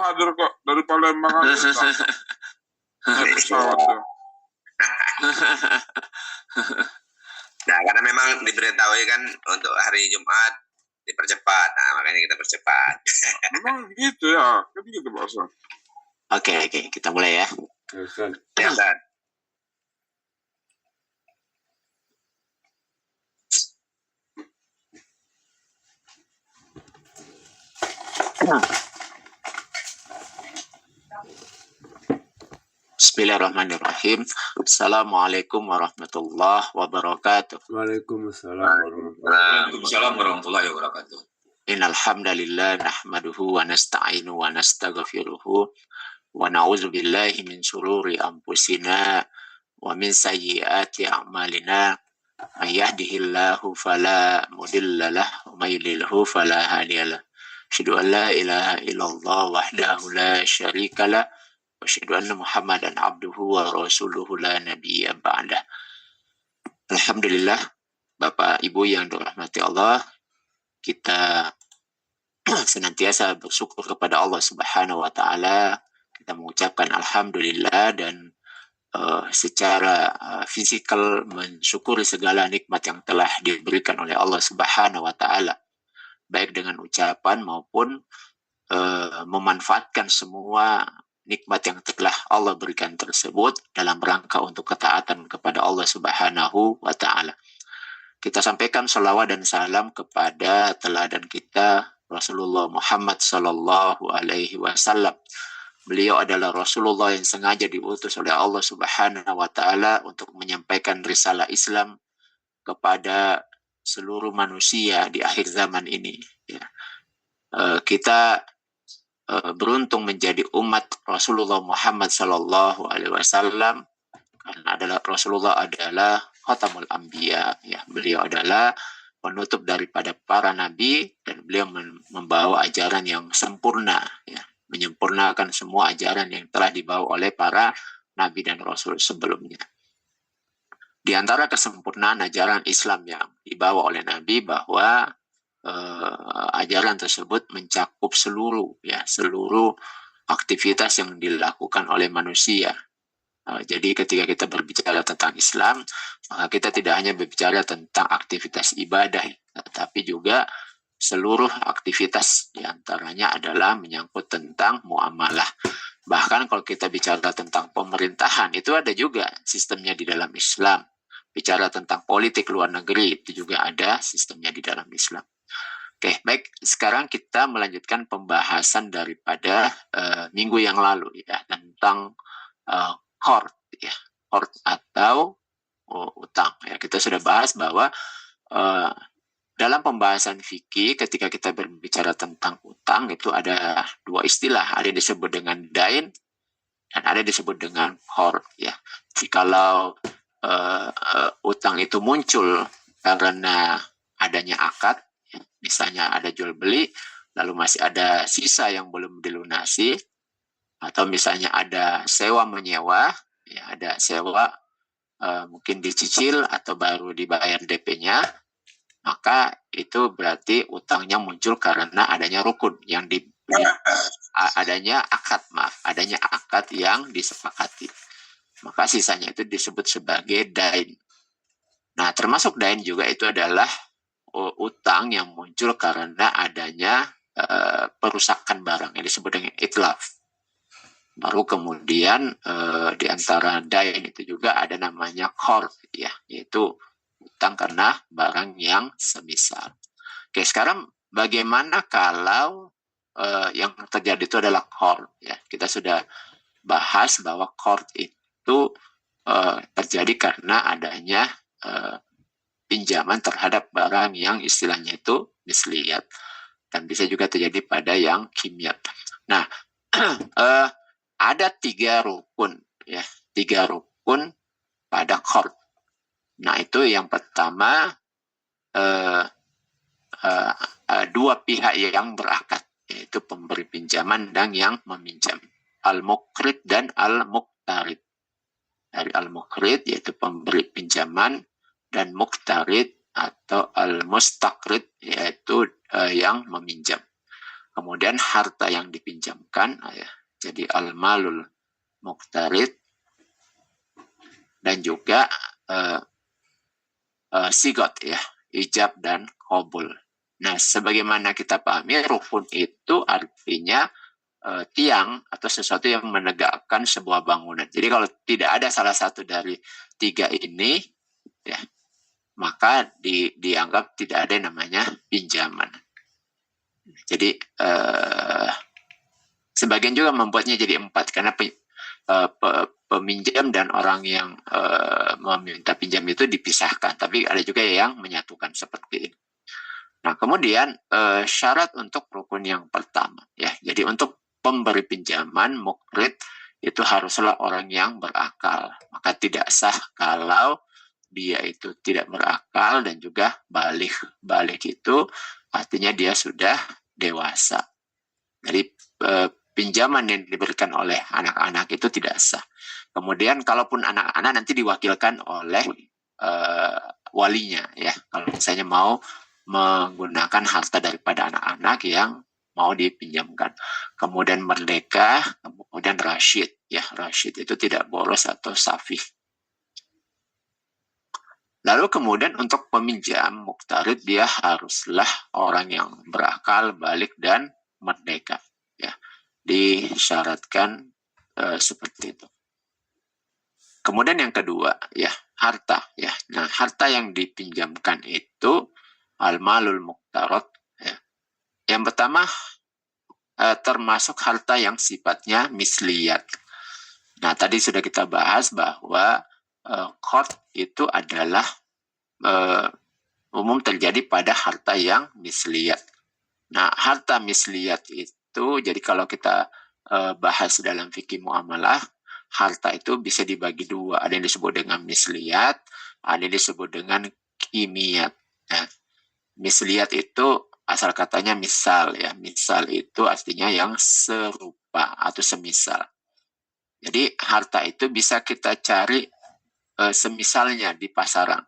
hadir kok dari Palembang aja. Naik pesawat tuh. Nah, karena memang diberitahu kan untuk hari Jumat dipercepat. Nah, makanya kita percepat. Memang gitu ya, kan gitu Pak Ustaz. Oke, kita mulai ya. Ya, Ustaz. Bismillahirrahmanirrahim. Assalamualaikum warahmatullahi wabarakatuh. Waalaikumsalam warahmatullahi wabarakatuh. Innal hamdalillah nahmaduhu wa nasta'inu wa nastaghfiruhu wa na'udzu billahi min shururi anfusina wa min sayyiati a'malina. May yahdihillahu fala mudilla lahu wa may yudlilhu fala hadiyalah. Asyhadu an la ilaha illallah wahdahu la syarika lah wa asyhadu anna Muhammadan abduhu wa rasuluhu la nabiyya ba'dah. Alhamdulillah, Bapak Ibu yang dirahmati Allah, kita senantiasa bersyukur kepada Allah Subhanahu wa taala. Kita mengucapkan alhamdulillah dan secara fisikal mensyukuri segala nikmat yang telah diberikan oleh Allah Subhanahu wa taala, baik dengan ucapan maupun memanfaatkan semua nikmat yang telah Allah berikan tersebut dalam rangka untuk ketaatan kepada Allah Subhanahu wa taala. Kita sampaikan salawat dan salam kepada teladan kita Rasulullah Muhammad sallallahu alaihi wasallam. Beliau adalah Rasulullah yang sengaja diutus oleh Allah Subhanahu wa taala untuk menyampaikan risalah Islam kepada seluruh manusia di akhir zaman ini. Ya. Kita beruntung menjadi umat Rasulullah Muhammad sallallahu alaihi wasallam karena Rasulullah adalah khatamul anbiya, ya. Beliau adalah penutup daripada para nabi dan beliau membawa ajaran yang sempurna, ya, menyempurnakan semua ajaran yang telah dibawa oleh para nabi dan rasul sebelumnya. Di antara kesempurnaan ajaran Islam yang dibawa oleh nabi bahwa ajaran tersebut mencakup seluruh aktivitas yang dilakukan oleh manusia. Jadi ketika kita berbicara tentang Islam, maka kita tidak hanya berbicara tentang aktivitas ibadah, tetapi juga seluruh aktivitas, diantaranya adalah menyangkut tentang muamalah. Bahkan kalau kita bicara tentang pemerintahan, itu ada juga sistemnya di dalam Islam. Bicara tentang politik luar negeri, itu juga ada sistemnya di dalam Islam. Oke, baik. Sekarang kita melanjutkan pembahasan daripada minggu yang lalu, ya, tentang qard, ya, qard atau utang. Ya, kita sudah bahas bahwa dalam pembahasan fikih ketika kita berbicara tentang utang itu ada dua istilah, ada yang disebut dengan dain dan ada yang disebut dengan qard, ya. Jikalau utang itu muncul karena adanya akad, ya, misalnya ada jual beli lalu masih ada sisa yang belum dilunasi, atau misalnya ada sewa menyewa, ya, ada sewa mungkin dicicil atau baru dibayar DP-nya, maka itu berarti utangnya muncul karena adanya rukun yang adanya akad yang disepakati. Maka sisanya itu disebut sebagai dain. Nah, termasuk dain juga itu adalah utang yang muncul karena adanya perusakan barang yang disebut dengan itlaf. Baru kemudian di antara dain itu juga ada namanya qard, ya, yaitu utang karena barang yang semisal. Oke, sekarang bagaimana kalau yang terjadi itu adalah qard, ya. Kita sudah bahas bahwa qard itu terjadi karena adanya pinjaman terhadap barang yang istilahnya itu misliyat, dan bisa juga terjadi pada yang kimiat. Nah, ada 3 rukun, ya, 3 rukun pada qard. Nah, itu yang pertama dua pihak yang berakad, yaitu pemberi pinjaman dan yang meminjam, al-muqrid dan al-muqtarid. Dari al-muqrid yaitu pemberi pinjaman, dan muqtarid atau al-mustaqrid yaitu yang meminjam. kemudian harta yang dipinjamkan, ya, jadi al-malul muqtarid, dan juga sigot, ya, ijab dan qabul. Nah, sebagaimana kita pahami, rukun itu artinya tiang atau sesuatu yang menegakkan sebuah bangunan. Jadi kalau tidak ada salah satu dari tiga ini, ya, maka dianggap tidak ada yang namanya pinjaman. Jadi sebagian juga membuatnya jadi 4 karena peminjam dan orang yang meminta pinjam itu dipisahkan. Tapi ada juga yang menyatukan seperti ini. Nah, kemudian syarat untuk rukun yang pertama, ya. Jadi untuk pemberi pinjaman muqrid itu haruslah orang yang berakal. Maka tidak sah kalau dia itu tidak berakal dan juga balik. Balik itu artinya dia sudah dewasa. Jadi pinjaman yang diberikan oleh anak-anak itu tidak sah. Kemudian kalaupun anak-anak nanti diwakilkan oleh walinya, ya. Kalau misalnya mau menggunakan harta daripada anak-anak yang mau dipinjamkan. Kemudian merdeka, kemudian rasyid, ya. Rasyid itu tidak boros atau safih. Lalu kemudian untuk peminjam muqtarid dia haruslah orang yang berakal, balik dan merdeka, ya. Disyaratkan seperti itu. Kemudian yang kedua, ya, harta, ya. Nah, harta yang dipinjamkan itu al-malul muqtarad, ya. Yang pertama termasuk harta yang sifatnya misliyat. Nah, tadi sudah kita bahas bahwa qard itu adalah umum terjadi pada harta yang misliyat. Nah, harta misliyat itu, jadi kalau kita bahas dalam fikih muamalah, harta itu bisa dibagi dua. Ada yang disebut dengan misliyat, ada yang disebut dengan kimiyat. Nah, misliyat itu asal katanya misal, ya. Misal itu artinya yang serupa atau semisal. Jadi harta itu bisa kita cari semisalnya di pasaran.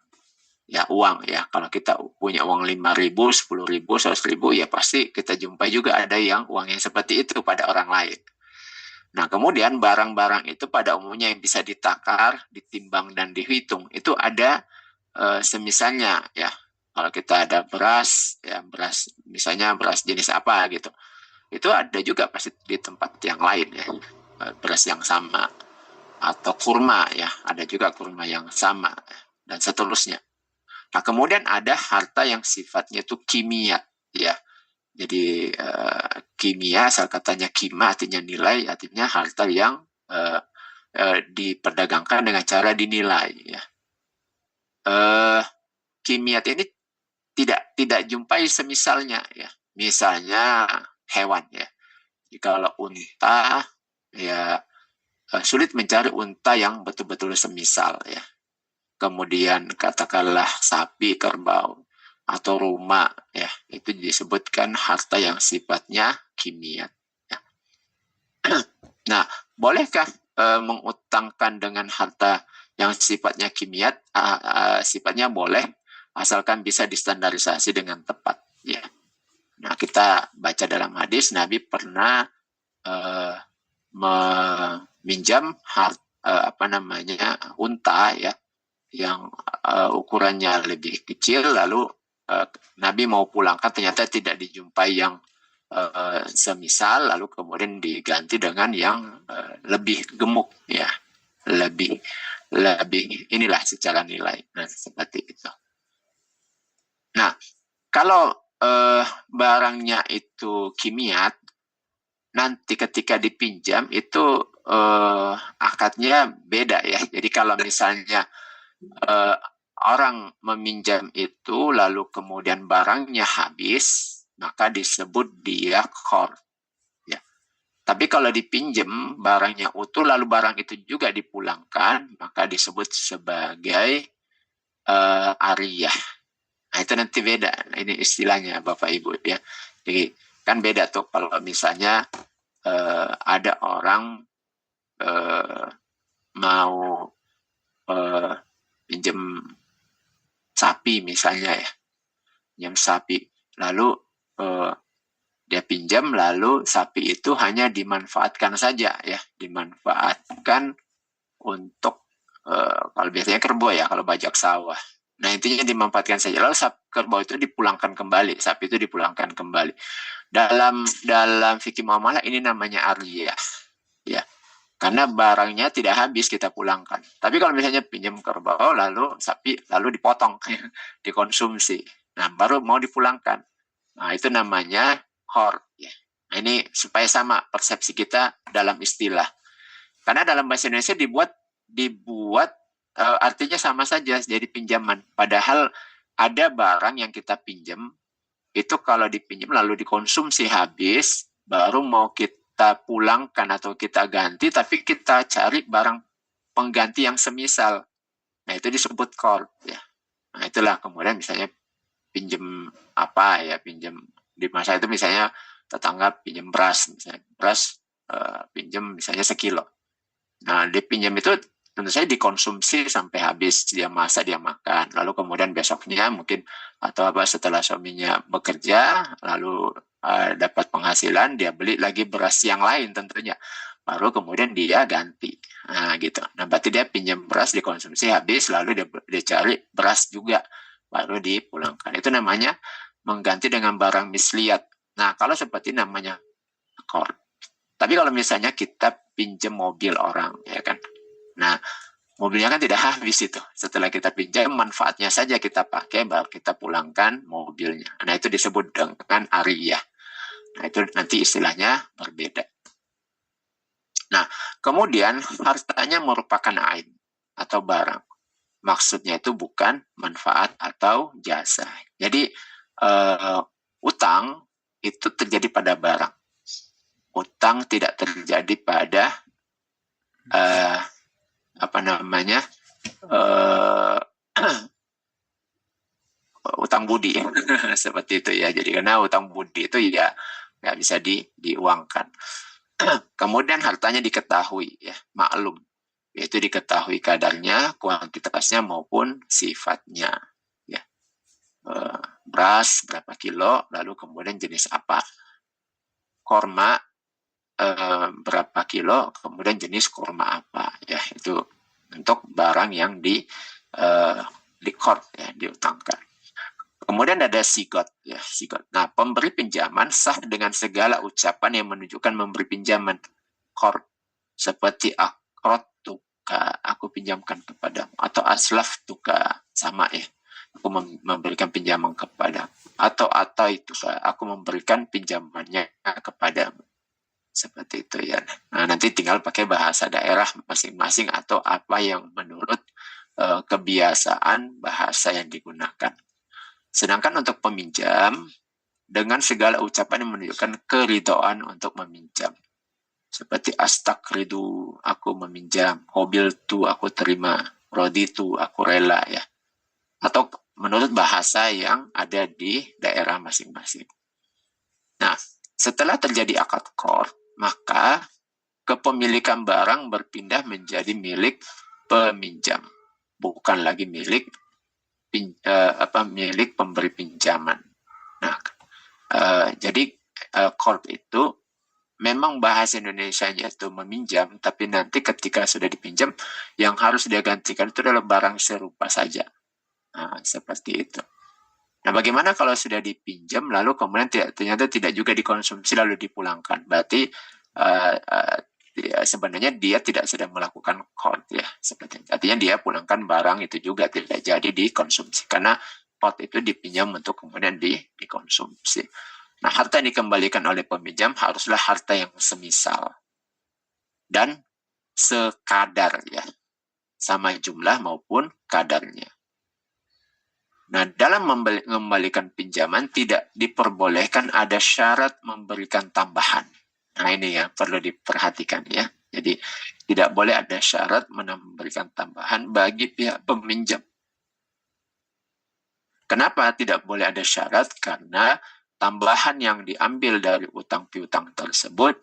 Ya, uang, ya. Kalau kita punya uang 5.000, 10.000, 100.000, ya pasti kita jumpai juga ada yang uang yang seperti itu pada orang lain. Nah, kemudian barang-barang itu pada umumnya yang bisa ditakar, ditimbang dan dihitung itu ada semisalnya, ya. Kalau kita ada beras, ya, beras misalnya beras jenis apa gitu, itu ada juga pasti di tempat yang lain, ya, beras yang sama. Atau kurma, ya, ada juga kurma yang sama, dan seterusnya. Nah, kemudian ada harta yang sifatnya itu kimia, ya. Jadi kimia, asal katanya kima artinya nilai, artinya harta yang diperdagangkan dengan cara dinilai, ya. Kimiat ini tidak jumpai semisalnya, ya. Misalnya hewan, ya. Jadi kalau unta, ya, sulit mencari unta yang betul-betul semisal, ya. Kemudian katakanlah sapi, kerbau, atau rumah, ya, itu disebutkan harta yang sifatnya kimiat, ya. Nah, bolehkah mengutangkan dengan harta yang sifatnya kimiat? Sifatnya boleh, asalkan bisa distandarisasi dengan tepat, ya. Nah, kita baca dalam hadis Nabi pernah meminjam unta, ya, yang ukurannya lebih kecil, lalu Nabi mau pulangkan, ternyata tidak dijumpai yang semisal, lalu kemudian diganti dengan yang lebih gemuk, ya, lebih inilah secara nilai. Nah, seperti itu. Nah, kalau barangnya itu kimiat, nanti ketika dipinjam itu akadnya beda, ya. Jadi kalau misalnya orang meminjam itu lalu kemudian barangnya habis, maka disebut dia qard, ya. Tapi kalau dipinjam barangnya utuh lalu barang itu juga dipulangkan, maka disebut sebagai ariyah. Nah, itu nanti beda. Nah, ini istilahnya Bapak Ibu, ya. Jadi kan beda tuh kalau misalnya ada orang mau pinjam sapi misalnya, ya, pinjam sapi, lalu Dia pinjam lalu sapi itu hanya dimanfaatkan saja ya, dimanfaatkan untuk kalau biasanya kerbau ya, kalau bajak sawah. Nah intinya dimanfaatkan saja. Lalu kerbau itu dipulangkan kembali, sapi itu dipulangkan kembali. Dalam fikih muamalah ini namanya ariyah ya. Karena barangnya tidak habis kita pulangkan. Tapi kalau misalnya pinjam kerbau lalu sapi lalu dipotong, dikonsumsi. Nah baru mau dipulangkan. Nah itu namanya khor. Ya. Nah, ini supaya sama persepsi kita dalam istilah. Karena dalam bahasa Indonesia dibuat artinya sama saja jadi pinjaman. Padahal ada barang yang kita pinjam itu kalau dipinjam lalu dikonsumsi habis, baru mau kita pulangkan atau kita ganti, tapi kita cari barang pengganti yang semisal. Nah itu disebut qard ya. Nah itulah kemudian misalnya pinjam apa ya, pinjam di masa itu misalnya tetangga pinjam beras, misalnya beras pinjam misalnya 1 kilo. Nah dipinjam itu tentu saja dikonsumsi sampai habis, dia masak, dia makan, lalu kemudian besoknya mungkin atau apa setelah suaminya bekerja lalu dapat penghasilan, dia beli lagi beras yang lain tentunya, baru kemudian dia ganti. Nah gitu. Nah berarti dia pinjam beras, dikonsumsi habis, lalu dia cari beras juga, baru dipulangkan. Itu namanya mengganti dengan barang misliat. Nah kalau seperti namanya qard. Tapi kalau misalnya kita pinjam mobil orang, ya kan, nah mobilnya kan tidak habis itu. Setelah kita pinjam, manfaatnya saja kita pakai, baru kita pulangkan mobilnya. Nah itu disebut dengan ariyah. Nah itu nanti istilahnya berbeda. Nah kemudian hartanya merupakan ain atau barang. Maksudnya itu bukan manfaat atau jasa. Jadi utang itu terjadi pada barang. Utang tidak terjadi pada utang budi seperti itu ya. Jadi karena utang budi itu ya nggak bisa diuangkan. Kemudian hartanya diketahui ya, maklum, yaitu diketahui kadarnya, kuantitasnya maupun sifatnya ya. Beras berapa kilo, lalu kemudian jenis apa, korma berapa kilo, kemudian jenis kurma apa ya, itu untuk barang yang di qard ya, diutangkan. Kemudian ada sigot ya, sigot. Nah pemberi pinjaman sah dengan segala ucapan yang menunjukkan memberi pinjaman, qard, seperti aqradtuka, aku pinjamkan kepadamu, atau aslaftuka, sama ya, aku memberikan pinjaman kepadamu, atau itu aku memberikan pinjamannya kepadamu. Seperti itu ya. Nah, nanti tinggal pakai bahasa daerah masing-masing atau apa yang menurut kebiasaan bahasa yang digunakan. Sedangkan untuk peminjam, dengan segala ucapan yang menunjukkan keridhaan untuk meminjam. Seperti astakridu, aku meminjam, qabiltu, aku terima, raditu, aku rela ya. Atau menurut bahasa yang ada di daerah masing-masing. Nah, setelah terjadi akad qard, maka kepemilikan barang berpindah menjadi milik peminjam, bukan lagi milik milik pemberi pinjaman. Nah, jadi qard itu memang bahasa Indonesianya itu meminjam, tapi nanti ketika sudah dipinjam, yang harus dia gantikan itu adalah barang serupa saja. Nah, seperti itu. Nah, bagaimana kalau sudah dipinjam lalu kemudian ternyata tidak juga dikonsumsi lalu dipulangkan? Berarti sebenarnya dia tidak sedang melakukan qard ya, seperti itu. Artinya dia pulangkan barang itu juga tidak jadi dikonsumsi karena qard itu dipinjam untuk kemudian dikonsumsi. Nah, harta yang dikembalikan oleh peminjam haruslah harta yang semisal dan sekadar ya, sama jumlah maupun kadarnya. Nah, dalam mengembalikan pinjaman tidak diperbolehkan ada syarat memberikan tambahan. Nah, ini yang perlu diperhatikan ya. Jadi, tidak boleh ada syarat memberikan tambahan bagi pihak peminjam. Kenapa tidak boleh ada syarat? Karena tambahan yang diambil dari utang piutang tersebut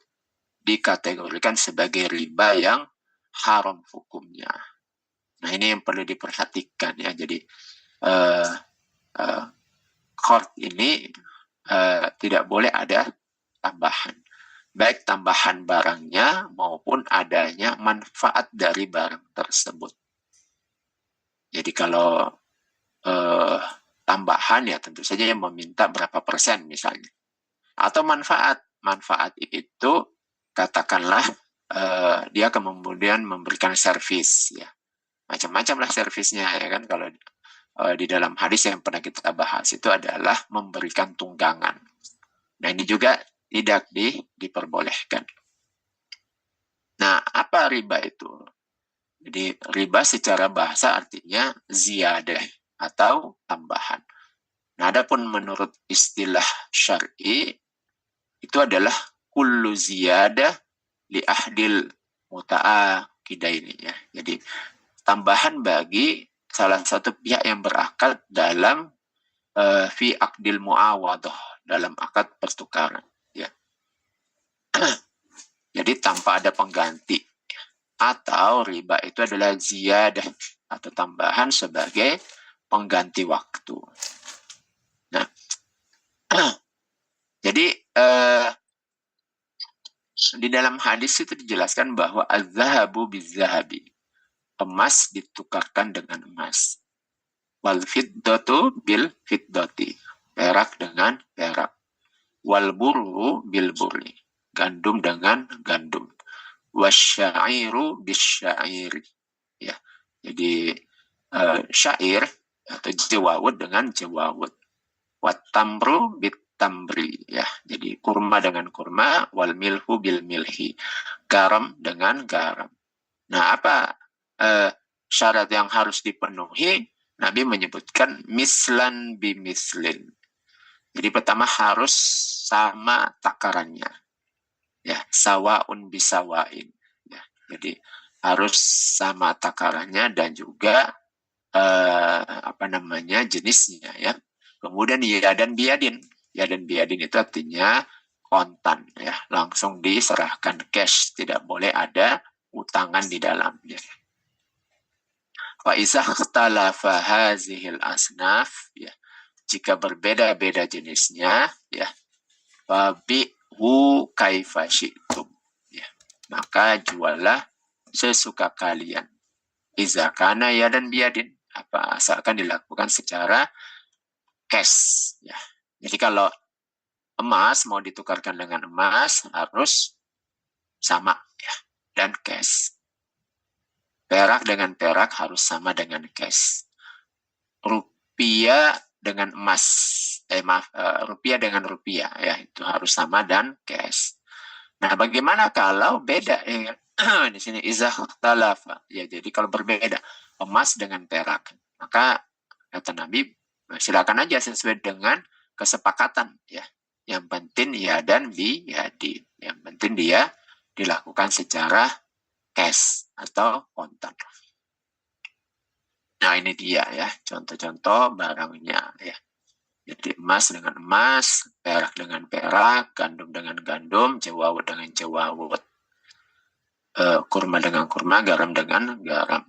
dikategorikan sebagai riba yang haram hukumnya. Nah, ini yang perlu diperhatikan ya. Jadi, qard ini tidak boleh ada tambahan. Baik tambahan barangnya maupun adanya manfaat dari barang tersebut. Jadi kalau tambahan ya tentu saja yang meminta berapa persen misalnya. Atau manfaat itu katakanlah dia kemudian memberikan servis ya. Macam-macam lah servisnya ya kan. Kalau di dalam hadis yang pernah kita bahas itu adalah memberikan tunggangan. Nah ini juga tidak diperbolehkan. Nah apa riba itu? Jadi riba secara bahasa artinya ziyadah atau tambahan. Nah adapun menurut istilah syar'i itu adalah kullu ziyadah li ahdil muta'aqidaini ya. Jadi tambahan bagi salah satu pihak yang berakad dalam fi aqdil muawadah, dalam akad pertukaran ya. Jadi tanpa ada pengganti. Atau riba itu adalah ziyadah atau tambahan sebagai pengganti waktu. Nah, jadi di dalam hadis itu dijelaskan bahwa az-zahabu biz-zahabi, emas ditukarkan dengan emas. Wal fiddatu bil fiddati, perak dengan perak. Wal burru bil burri, gandum dengan gandum. Wasyairu bisya'iri ya. Jadi syair atau jawawud dengan jawawud. Watamru bitamri ya. Jadi kurma dengan kurma, wal milhu bil milhi, garam dengan garam. Nah, apa syarat yang harus dipenuhi? Nabi menyebutkan mislan bimislin. Jadi pertama harus sama takarannya. Ya, sawaun bisawain. Ya, jadi harus sama takarannya dan juga jenisnya ya. Kemudian ya dan biadin. Ya dan biadin itu artinya kontan ya, langsung diserahkan cash, tidak boleh ada utangan di dalamnya. Wa iza ikhtalafa hazihil asnaf ya. Jika berbeda-beda jenisnya ya, fabi'hu kaifa syi'tum ya. Maka jualah sesuka kalian. Iza kana ya dan biadin, apa asalkan dilakukan secara cash ya. Jadi kalau emas mau ditukarkan dengan emas harus sama ya, dan cash. Perak dengan perak harus sama dengan cash. Rupiah dengan emas, rupiah dengan rupiah ya, itu harus sama dan cash. Nah, bagaimana kalau beda ya? Di sini izah talafa ya, jadi kalau berbeda emas dengan perak, maka kata Nabi silakan aja sesuai dengan kesepakatan ya. Yang penting ya dan biadi, yang penting dia dilakukan secara cash atau kontan. Nah ini dia ya contoh-contoh barangnya ya. Jadi emas dengan emas, perak dengan perak, gandum dengan gandum, jawawut dengan jawawut, kurma dengan kurma, garam dengan garam.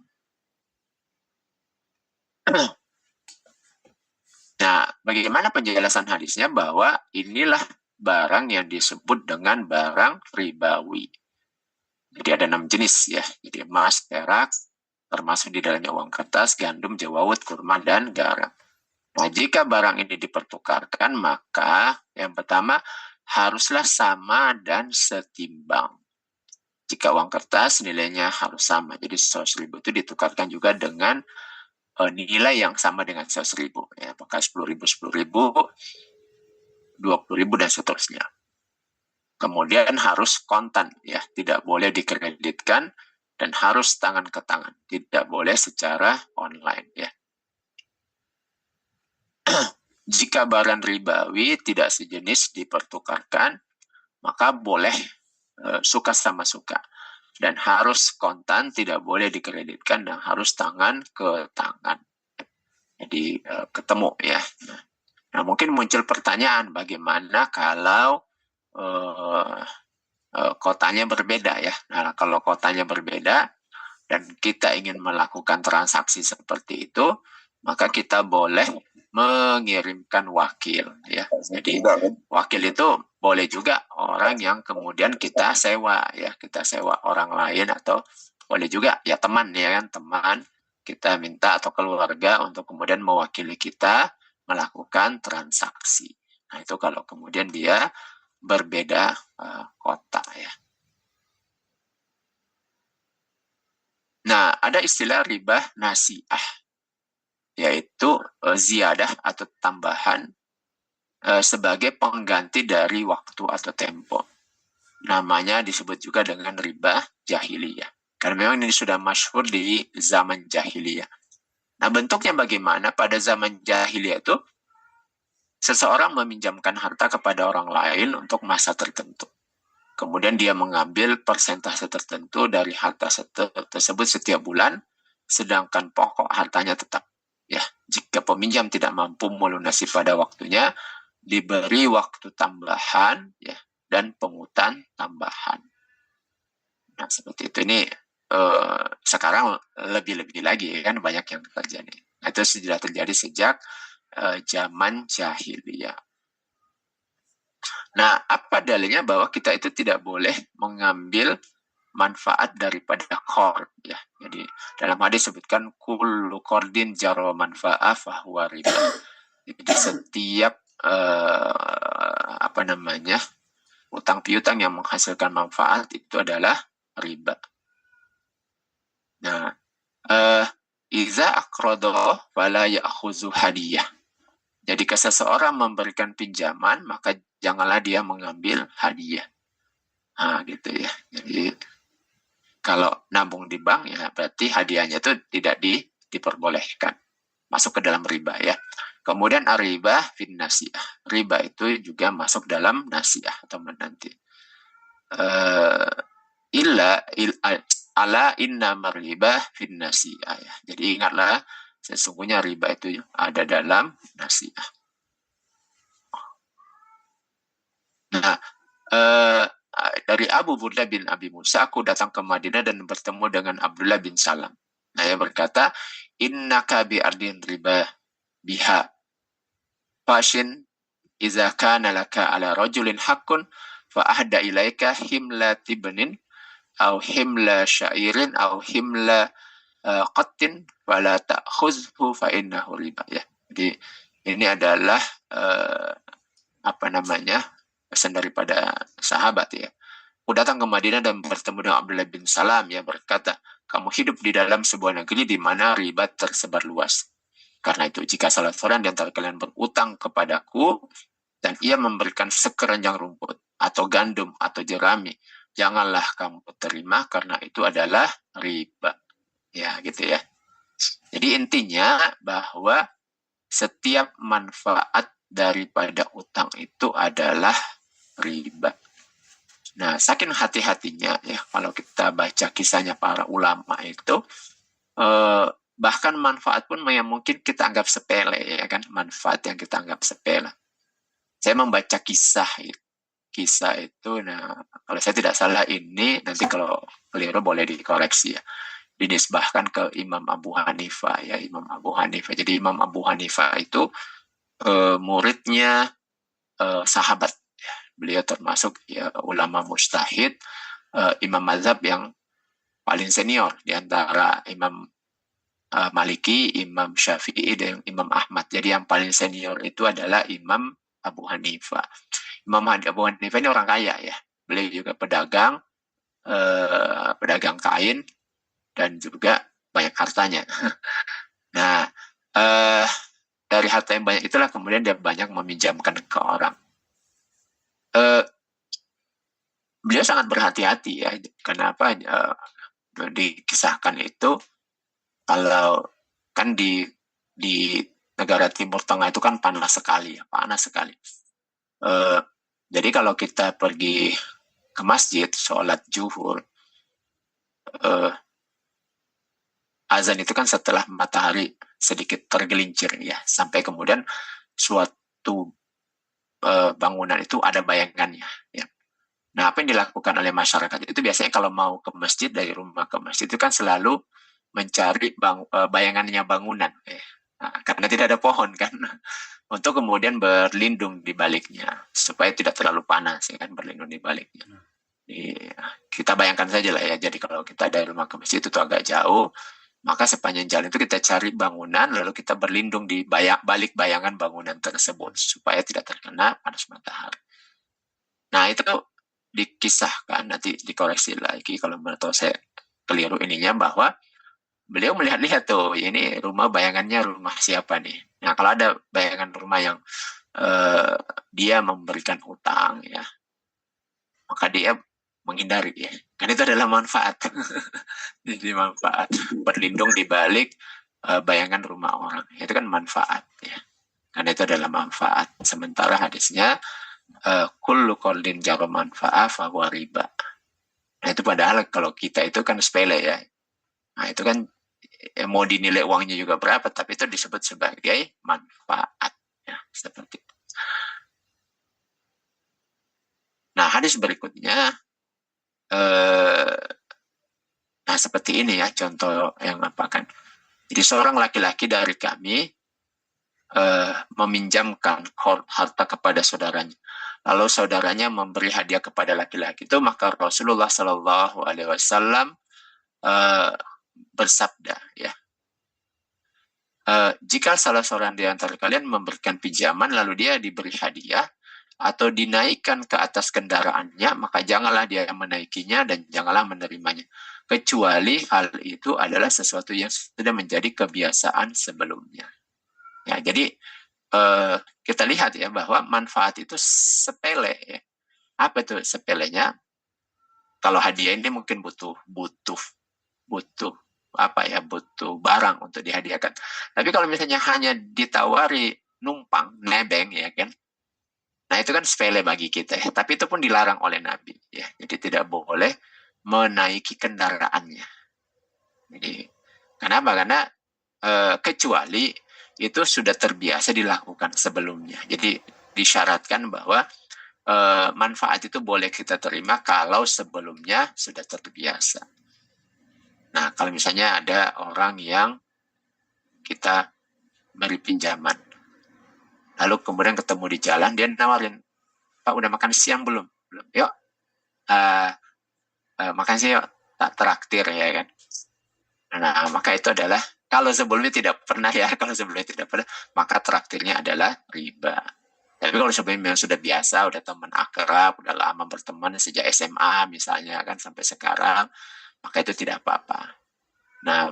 Nah, bagaimana penjelasan hadisnya bahwa inilah barang yang disebut dengan barang ribawi. Jadi ada 6 jenis ya. Jadi emas, perak, termasuk di dalamnya uang kertas, gandum, jawawut, kurma, dan garam. Nah, jika barang ini dipertukarkan, maka yang pertama haruslah sama dan setimbang. Jika uang kertas nilainya harus sama, jadi 100.000 itu ditukarkan juga dengan nilai yang sama dengan 100.000. Ya, apakah 10.000, 10.000, 20.000 dan seterusnya. Kemudian harus kontan, ya, tidak boleh dikreditkan dan harus tangan ke tangan, tidak boleh secara online, ya. Jika barang ribawi tidak sejenis dipertukarkan, maka boleh suka sama suka. Dan harus kontan, tidak boleh dikreditkan, dan harus tangan ke tangan. Jadi ketemu ya. Nah mungkin muncul pertanyaan, bagaimana kalau kotanya berbeda ya. Nah kalau kotanya berbeda dan kita ingin melakukan transaksi seperti itu, maka kita boleh mengirimkan wakil ya. Jadi wakil itu boleh juga orang yang kemudian kita sewa ya, kita sewa orang lain, atau boleh juga ya teman ya kan, teman kita minta atau keluarga untuk kemudian mewakili kita melakukan transaksi. Nah, itu kalau kemudian dia berbeda kota ya. Nah, ada istilah riba nasiah, yaitu ziyadah atau tambahan sebagai pengganti dari waktu atau tempo. Namanya disebut juga dengan riba jahiliyah. Karena memang ini sudah masyhur di zaman jahiliyah. Nah, bentuknya bagaimana? Pada zaman jahiliyah itu, seseorang meminjamkan harta kepada orang lain untuk masa tertentu. Kemudian dia mengambil persentase tertentu dari harta tersebut setiap bulan, sedangkan pokok hartanya tetap. Ya, jika peminjam tidak mampu melunasi pada waktunya, diberi waktu tambahan ya, dan pungutan tambahan. Nah, seperti itu. Ini sekarang lebih-lebih lagi kan, banyak yang terjadi. Nah, itu sudah terjadi sejak zaman jahiliyah. Nah, apa dalilnya bahwa kita itu tidak boleh mengambil manfaat daripada qard ya. Jadi dalam hadis sebutkan kullu qardin jarra manfa'a fahuwa riba. Jadi setiap utang piutang yang menghasilkan manfaat itu adalah riba. Nah, iza aqrada fala ya'khuzu hadiyah. Jadi jika seseorang memberikan pinjaman, maka janganlah dia mengambil hadiah. Nah, gitu ya. Jadi kalau nabung di bank ya berarti hadiahnya itu tidak diperbolehkan. Masuk ke dalam riba ya. Kemudian riba fin nasiah. Riba itu juga masuk dalam nasiah atau menanti. Ala inna riba fin nasiah ya. Jadi ingatlah, sesungguhnya riba itu ada dalam nasiah. Nah, dari Abu Burda bin Abi Musa, aku datang ke Madinah dan bertemu dengan Abdullah bin Salam. Nah, ia berkata, innaka bi ardin riba biha fashin iza kana laka ala rajulin haqqun fa ahda ilaika himla tibnin au himla syairin au himla qattin wala ta'khuzhu fa innahu riba ya. Jadi ini adalah pesan daripada sahabat ya. Aku datang ke Madinah dan bertemu dengan Abdullah bin Salam yang berkata, kamu hidup di dalam sebuah negeri di mana riba tersebar luas. Karena itu, jika salah seorang di antara kalian berutang kepadaku dan ia memberikan sekeranjang rumput atau gandum atau jerami, janganlah kamu terima karena itu adalah riba. Ya, gitu ya. Jadi intinya bahwa setiap manfaat daripada utang itu adalah riba. Nah, saking hati-hatinya ya kalau kita baca kisahnya para ulama itu, bahkan manfaat pun yang mungkin kita anggap sepele ya kan, manfaat yang kita anggap sepele. Saya membaca kisah itu, nah kalau saya tidak salah ini, nanti kalau keliru boleh dikoreksi ya, dinisbahkan ke Imam Abu Hanifah ya, Imam Abu Hanifah. Jadi Imam Abu Hanifah itu muridnya sahabat. Beliau termasuk ya, ulama mujtahid, imam mazhab yang paling senior di antara Imam Maliki, Imam Syafi'i, dan Imam Ahmad. Jadi yang paling senior itu adalah Imam Abu Hanifah. Imam Abu Hanifah ini orang kaya ya. Beliau juga pedagang kain, dan juga banyak hartanya. Nah, dari harta yang banyak itulah kemudian dia banyak meminjamkan ke orang. Beliau sangat berhati-hati ya. Kenapa dikisahkan itu, kalau kan di negara Timur Tengah itu kan panas sekali. Jadi kalau kita pergi ke masjid sholat zuhur, azan itu kan setelah matahari sedikit tergelincir ya, sampai kemudian suatu bangunan itu ada bayangannya ya. Nah, apa yang dilakukan oleh masyarakat itu biasanya kalau mau ke masjid, dari rumah ke masjid itu kan selalu mencari bayangannya bangunan ya. Nah, karena tidak ada pohon kan, untuk kemudian berlindung di baliknya supaya tidak terlalu panas ya kan, berlindung di baliknya. Kita bayangkan saja lah ya, jadi kalau kita dari rumah ke masjid itu agak jauh, maka sepanjang jalan itu kita cari bangunan, lalu kita berlindung di balik bayangan bangunan tersebut supaya tidak terkena panas matahari. Nah itu dikisahkan, nanti dikoreksi lagi kalau menurut saya keliru ininya, bahwa beliau melihat-lihat tuh, ini rumah bayangannya rumah siapa nih. Nah kalau ada bayangan rumah yang dia memberikan hutang ya, maka dia menghindari ya, kan itu adalah manfaat. Jadi manfaat berlindung di balik bayangan rumah orang, itu kan manfaat ya, karena itu adalah manfaat. Sementara hadisnya kullu qardin jaro manfaat fahuwa riba. Nah itu padahal kalau kita itu kan sepele ya, nah itu kan mau dinilai uangnya juga berapa, tapi itu disebut sebagai manfaat ya, seperti itu. Nah hadis berikutnya nah seperti ini ya contoh yang apa kan. Jadi seorang laki-laki dari kami meminjamkan harta kepada saudaranya, lalu saudaranya memberi hadiah kepada laki-laki itu, maka Rasulullah Shallallahu Alaihi Wasallam bersabda ya, jika salah seorang di antara kalian memberikan pinjaman lalu dia diberi hadiah atau dinaikkan ke atas kendaraannya, maka janganlah dia menaikinya dan janganlah menerimanya, kecuali hal itu adalah sesuatu yang sudah menjadi kebiasaan sebelumnya. Ya, jadi kita lihat ya bahwa manfaat itu sepele ya. Apa itu sepelenya? Kalau hadiah ini mungkin butuh apa ya, butuh barang untuk dihadiahkan. Tapi kalau misalnya hanya ditawari numpang, nebeng ya kan, nah itu kan sepele bagi kita ya. Tapi itu pun dilarang oleh Nabi ya. Jadi tidak boleh menaiki kendaraannya. Jadi kenapa? Karena kecuali itu sudah terbiasa dilakukan sebelumnya. Jadi disyaratkan bahwa manfaat itu boleh kita terima kalau sebelumnya sudah terbiasa. Nah, kalau misalnya ada orang yang kita beri pinjaman, lalu kemudian ketemu di jalan, dia nawarin, Pak udah makan siang belum? Belum. Yuk, makan siang yuk, tak traktir ya kan. Nah, maka itu adalah, kalau sebelumnya tidak pernah ya, maka traktirnya adalah riba. Tapi kalau sebelumnya sudah biasa, udah teman akrab, udah lama berteman sejak SMA misalnya kan sampai sekarang, maka itu tidak apa-apa. Nah,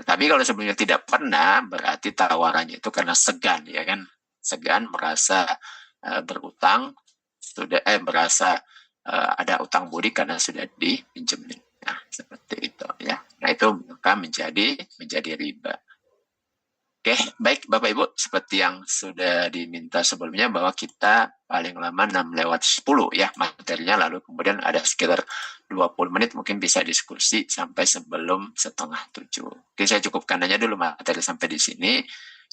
tapi kalau sebelumnya tidak pernah, berarti tawarannya itu karena segan ya kan, segan merasa berutang, merasa ada utang budi karena sudah dipinjemin. Nah, seperti itu ya. Nah, itu maka menjadi riba. Oke, baik Bapak Ibu, seperti yang sudah diminta sebelumnya bahwa kita paling lama 6:10 ya materinya, lalu kemudian ada sekitar 20 menit mungkin bisa diskusi sampai sebelum 6:30. Oke, saya cukupkan aja dulu materi sampai di sini.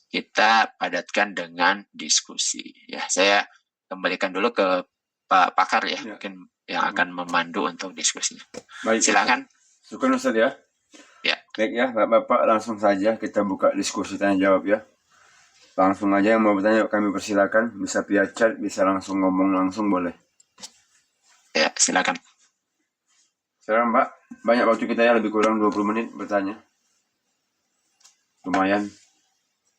Kita padatkan dengan diskusi. Ya, saya kembalikan dulu ke Pak Pakar ya, mungkin yang akan memandu untuk diskusinya. Baik, silakan. Syukur Ustaz ya. Ya. Baik ya, Bapak langsung saja kita buka diskusi tanya jawab ya. Langsung aja yang mau bertanya kami persilakan, bisa via chat, bisa langsung ngomong langsung boleh. Ya, silakan. Sekarang Pak, banyak waktu kita ya, lebih kurang 20 menit bertanya. Lumayan.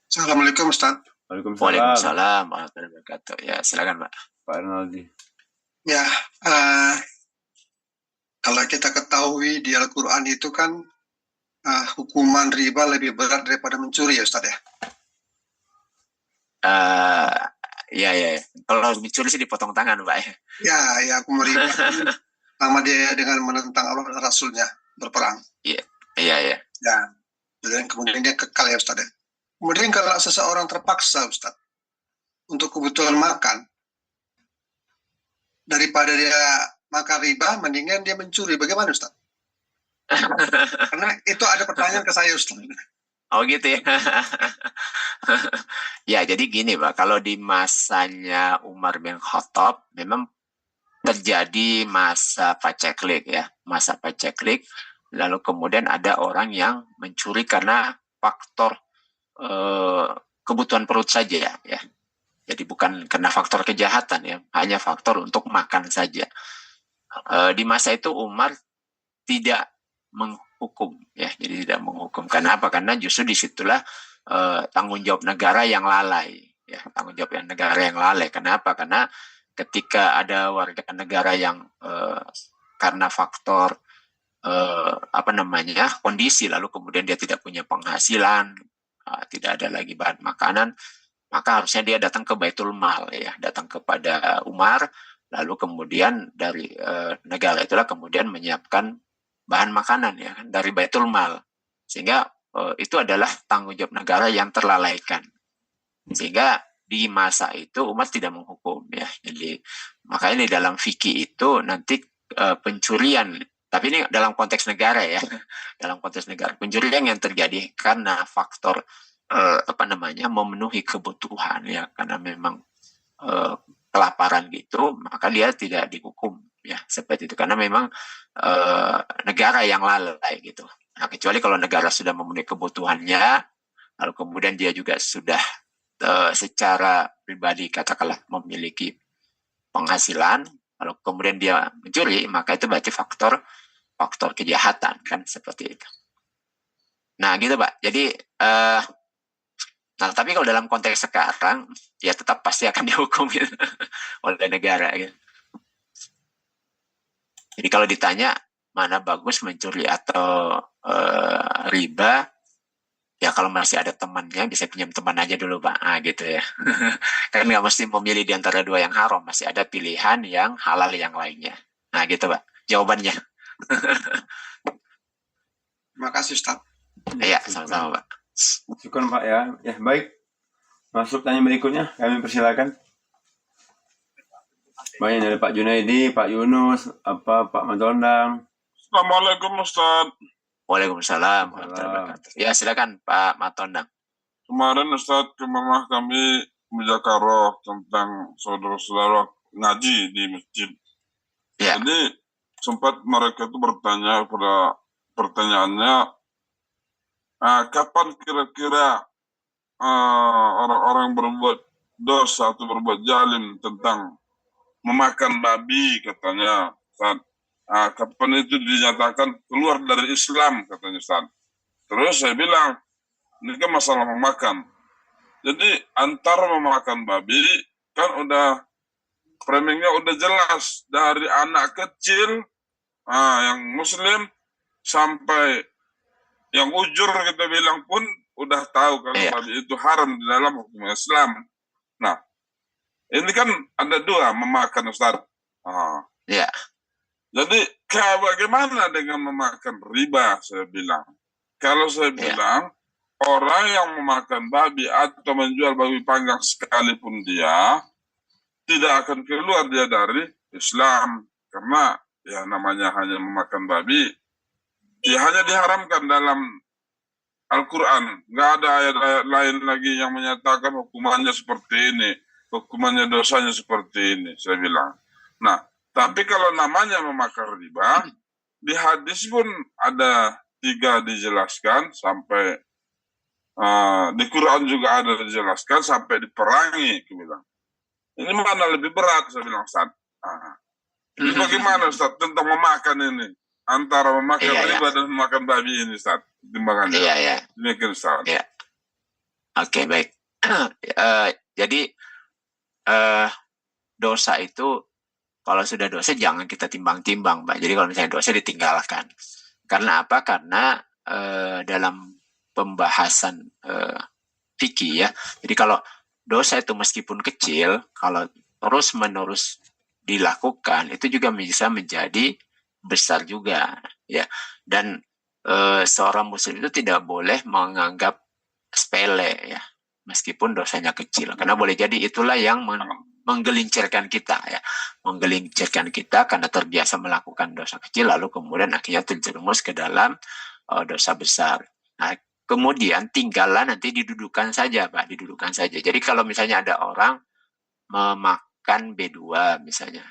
Assalamualaikum Ustaz. Waalaikumsalam warahmatullahi wabarakatuh. Ya, silakan Pak. Pak Rinaldi. Ya, kalau kita ketahui di Al-Quran itu kan hukuman riba lebih berat daripada mencuri ya Ustaz ya? Ya. Kalau mencuri sih dipotong tangan Pak ya. Ya, aku riba sama dia dengan menentang Allah dan Rasulnya berperang. Iya. Ya, dan kemudian dia kekal ya Ustaz ya. Kemudian kalau seseorang terpaksa Ustaz untuk kebutuhan makan, daripada dia makan riba, mendingan dia mencuri. Bagaimana Ustaz? Karena itu ada pertanyaan ke saya Ustaz. Oh gitu ya. Ya, jadi gini Pak, kalau di masanya Umar bin Khattab memang terjadi masa paceklik ya, masa paceklik, lalu kemudian ada orang yang mencuri karena faktor kebutuhan perut saja ya. Jadi bukan karena faktor kejahatan ya, hanya faktor untuk makan saja. Di masa itu Umar tidak menghukum ya, jadi tidak menghukum. Karena apa? Karena justru disitulah tanggung jawab negara yang lalai ya, tanggung jawab negara yang lalai. Kenapa? Karena ketika ada warga negara yang karena faktor kondisi, lalu kemudian dia tidak punya penghasilan, tidak ada lagi bahan makanan, maka harusnya dia datang ke Baitul Mal ya, datang kepada Umar, lalu kemudian dari negara itulah kemudian menyiapkan bahan makanan ya dari Baitul Mal, sehingga itu adalah tanggung jawab negara yang terlalaikan, sehingga di masa itu Umar tidak menghukum ya. Jadi makanya di dalam fikih itu nanti pencurian, tapi ini dalam konteks negara ya, dalam konteks negara, pencurian yang terjadi karena faktor memenuhi kebutuhan ya, karena memang kelaparan gitu, maka dia tidak dihukum ya seperti itu, karena memang negara yang lalai gitu. Nah, kecuali kalau negara sudah memenuhi kebutuhannya, lalu kemudian dia juga sudah secara pribadi katakanlah memiliki penghasilan, lalu kemudian dia mencuri, maka itu berarti faktor kejahatan kan, seperti itu. Nah gitu Pak, jadi nah, tapi kalau dalam konteks sekarang, ya tetap pasti akan dihukum gitu, oleh negara. Gitu. Jadi kalau ditanya mana bagus mencuri atau riba, ya kalau masih ada temannya bisa pinjam teman aja dulu Pak, gitu ya. Kan nggak mesti memilih di antara dua yang haram, masih ada pilihan yang halal yang lainnya. Nah gitu Pak, jawabannya. Terima kasih Ustaz. Iya, sama-sama Pak. Syukur Pak ya. Ya baik. Masuk tanya berikutnya, kami persilakan. Baik, dari Pak Junaidi, Pak Yunus, Pak Matondang. Assalamualaikum Ustaz. Waalaikumsalam warahmatullahi wabarakatuh. Ya silakan Pak Matondang. Kemarin Ustaz ke mamah kami muzakarah tentang saudara-saudara ngaji di masjid. Ya. Jadi sempat mereka itu bertanya pada pertanyaannya, kapan kira-kira orang-orang berbuat dosa atau berbuat zalim tentang memakan babi katanya, Ustaz. Kapan itu dinyatakan keluar dari Islam katanya, Ustaz. Terus saya bilang, ini kan masalah memakan. Jadi antara memakan babi kan udah framingnya udah jelas, dari anak kecil yang muslim sampai yang ujur kita bilang pun udah tahu kalau babi itu haram di dalam hukum Islam. Nah, ini kan ada dua memakan, Ustaz. Jadi bagaimana dengan memakan riba, saya bilang. Kalau saya bilang, orang yang memakan babi atau menjual babi panggang sekalipun dia, tidak akan keluar dia dari Islam. Karena ya namanya hanya memakan babi, ya hanya diharamkan dalam Al-Quran. Nggak ada ayat-ayat lain lagi yang menyatakan hukumannya seperti ini, hukumannya dosanya seperti ini, saya bilang. Nah, tapi kalau namanya memakan riba, di hadis pun ada 3 dijelaskan, sampai di Quran juga ada dijelaskan sampai diperangi, aku bilang. Ini mana lebih berat, saya bilang, Ustaz. Ini bagaimana Ustaz tentang memakan ini? Antara memakan riba dan memakan babi ini, Ustaz. Timbangannya. Demikian, Ustaz. Oke, baik. Jadi dosa itu, kalau sudah dosa jangan kita timbang-timbang, Pak. Jadi kalau misalnya dosa ditinggalkan. Karena apa? Karena dalam pembahasan fikih ya. Jadi kalau dosa itu meskipun kecil, kalau terus-menerus dilakukan, itu juga bisa menjadi besar juga ya. Dan seorang muslim itu tidak boleh menganggap sepele ya, meskipun dosanya kecil, karena boleh jadi itulah yang menggelincirkan kita ya, menggelincirkan kita karena terbiasa melakukan dosa kecil, lalu kemudian akhirnya terjerumus ke dalam dosa besar. Nah, kemudian tinggallah nanti didudukan saja Pak, didudukan saja. Jadi kalau misalnya ada orang memakan B2 misalnya,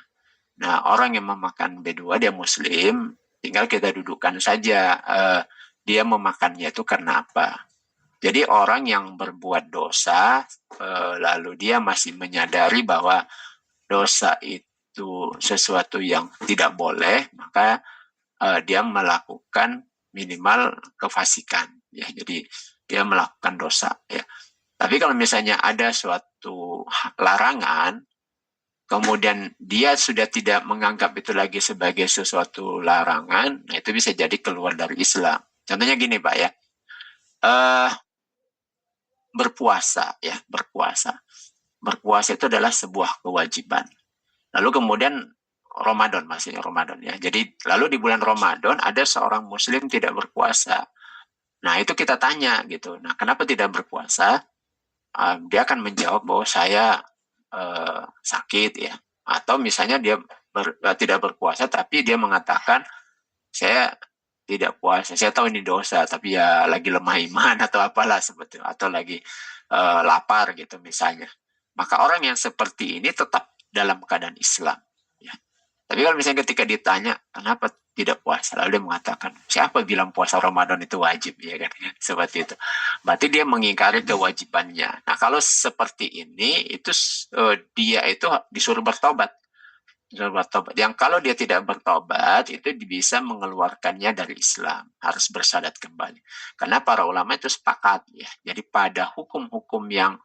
nah orang yang memakan B2 dia muslim, tinggal kita dudukkan saja dia memakannya itu karena apa. Jadi orang yang berbuat dosa, lalu dia masih menyadari bahwa dosa itu sesuatu yang tidak boleh, maka dia melakukan minimal kefasikan. Ya, jadi dia melakukan dosa. Ya. Tapi kalau misalnya ada suatu larangan, kemudian dia sudah tidak menganggap itu lagi sebagai sesuatu larangan, nah itu bisa jadi keluar dari Islam. Contohnya gini Pak ya, berpuasa ya, berpuasa itu adalah sebuah kewajiban. Lalu kemudian Ramadan, maksudnya Ramadan ya. Jadi lalu di bulan Ramadan ada seorang Muslim tidak berpuasa. Nah itu kita tanya gitu. Nah kenapa tidak berpuasa? Dia akan menjawab bahwa saya sakit ya. Atau misalnya dia tidak berpuasa tapi dia mengatakan saya tidak puasa, saya tahu ini dosa, tapi ya lagi lemah iman atau apalah seperti itu, atau lagi lapar gitu misalnya. Maka orang yang seperti ini tetap dalam keadaan Islam. Ya. Tapi kalau misalnya ketika ditanya kenapa tidak puasa, lalu dia mengatakan siapa bilang puasa Ramadan itu wajib, ya kan? Seperti itu. Berarti dia mengingkari kewajibannya. Nah kalau seperti ini itu dia itu disuruh bertobat. Yang kalau dia tidak bertobat itu bisa mengeluarkannya dari Islam, harus bersadat kembali. Karena para ulama itu sepakat ya. Jadi pada hukum-hukum yang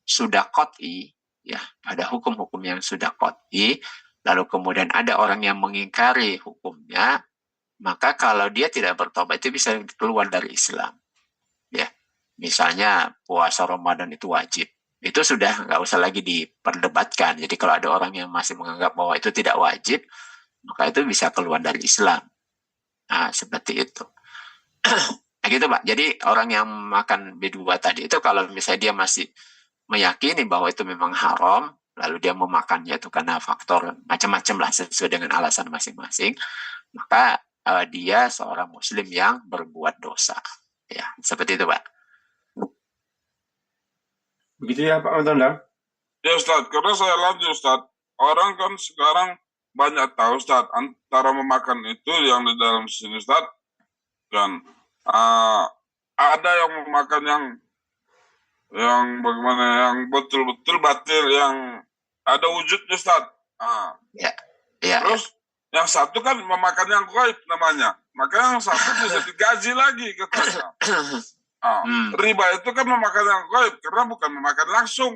sudah qat'i ya, pada hukum-hukum yang sudah qat'i, lalu kemudian ada orang yang mengingkari hukumnya, maka kalau dia tidak bertobat itu bisa keluar dari Islam. Ya. Misalnya puasa Ramadan itu wajib. Itu sudah nggak usah lagi diperdebatkan. Jadi kalau ada orang yang masih menganggap bahwa itu tidak wajib, maka itu bisa keluar dari Islam. Nah, seperti itu. Nah, gitu Pak. Jadi orang yang makan B2 tadi itu kalau misalnya dia masih meyakini bahwa itu memang haram, lalu dia memakannya itu karena faktor macam-macam lah sesuai dengan alasan masing-masing, maka dia seorang Muslim yang berbuat dosa. Ya, seperti itu Pak. Begitu ya Pak Matondang? Ya Ustaz, karena saya lanjut Ustaz. Orang kan sekarang banyak tahu Ustaz, antara memakan itu yang di dalam sini Ustaz, dan ada yang memakan yang bagaimana, yang betul-betul batil, yang ada wujudnya Ustaz. Ya. Terus yang satu kan memakan yang gaib namanya, maka yang satu bisa digaji lagi katanya. Riba itu kan memakan yang gaib karena bukan memakan langsung.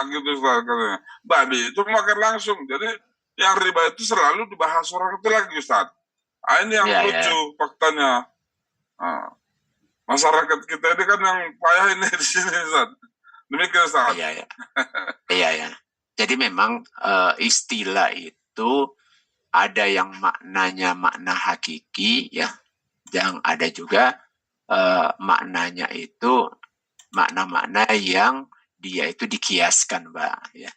Gitu Ustaz katanya. Babi itu makan langsung. Jadi yang riba itu selalu dibahas orang itu lagi Ustaz. Ini yang lucu faktanya. Masyarakat kita ini kan yang payah ini di sini Ustaz. Demikian Ustaz. Iya. Jadi memang istilah itu ada yang maknanya makna hakiki ya, yang ada juga maknanya itu makna-makna yang dia itu dikiaskan Mbak ya.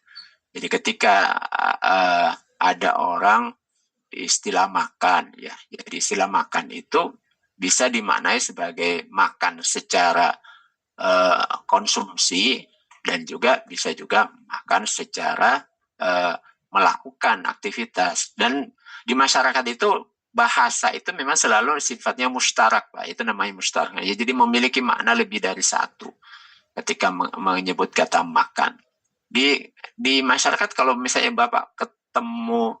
Jadi ketika ada orang istilah makan ya, jadi istilah makan itu bisa dimaknai sebagai makan secara konsumsi, dan juga bisa juga makan secara melakukan aktivitas. Dan di masyarakat itu bahasa itu memang selalu sifatnya mustarak Pak, itu namanya mustarak ya, jadi memiliki makna lebih dari satu ketika menyebut kata makan. Di masyarakat kalau misalnya Bapak ketemu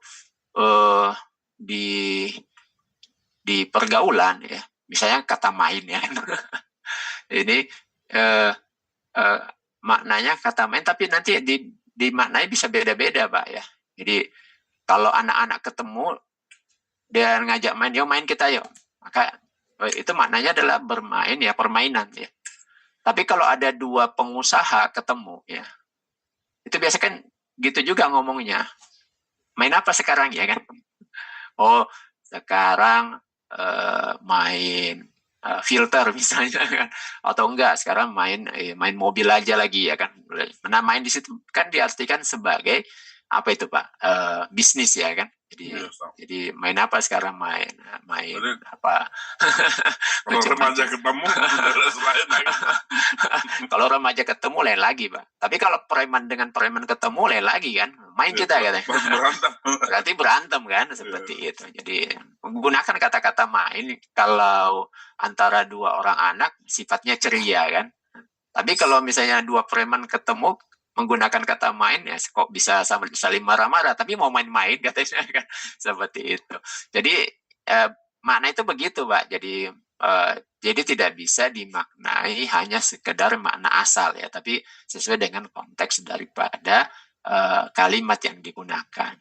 di pergaulan ya, misalnya kata main ya ini maknanya kata main, tapi nanti dimaknai bisa beda-beda Pak ya. Jadi kalau anak-anak ketemu dia ngajak main, yuk main kita yuk, maka itu maknanya adalah bermain ya, permainan ya. Tapi kalau ada dua pengusaha ketemu ya, itu biasa kan gitu juga ngomongnya, main apa sekarang ya kan? Oh sekarang main filter misalnya kan, atau enggak sekarang main mobil aja lagi ya kan. Nah main di situ kan diartikan sebagai apa itu Pak, bisnis ya kan. Jadi main apa sekarang, main jadi, apa? Kalau remaja ketemu selain Kalau remaja ketemu lain lagi, Pak. Tapi kalau preman dengan preman ketemu lain lagi kan, main kita katanya. Berantem. Berarti berantem kan, seperti itu. Jadi menggunakan kata-kata main kalau antara dua orang anak sifatnya ceria kan. Tapi kalau misalnya dua preman ketemu menggunakan kata main ya kok bisa saling marah-marah tapi mau main-main katanya kan, seperti itu. Jadi makna itu begitu, Pak. Jadi tidak bisa dimaknai hanya sekedar makna asal ya, tapi sesuai dengan konteks daripada kalimat yang digunakan.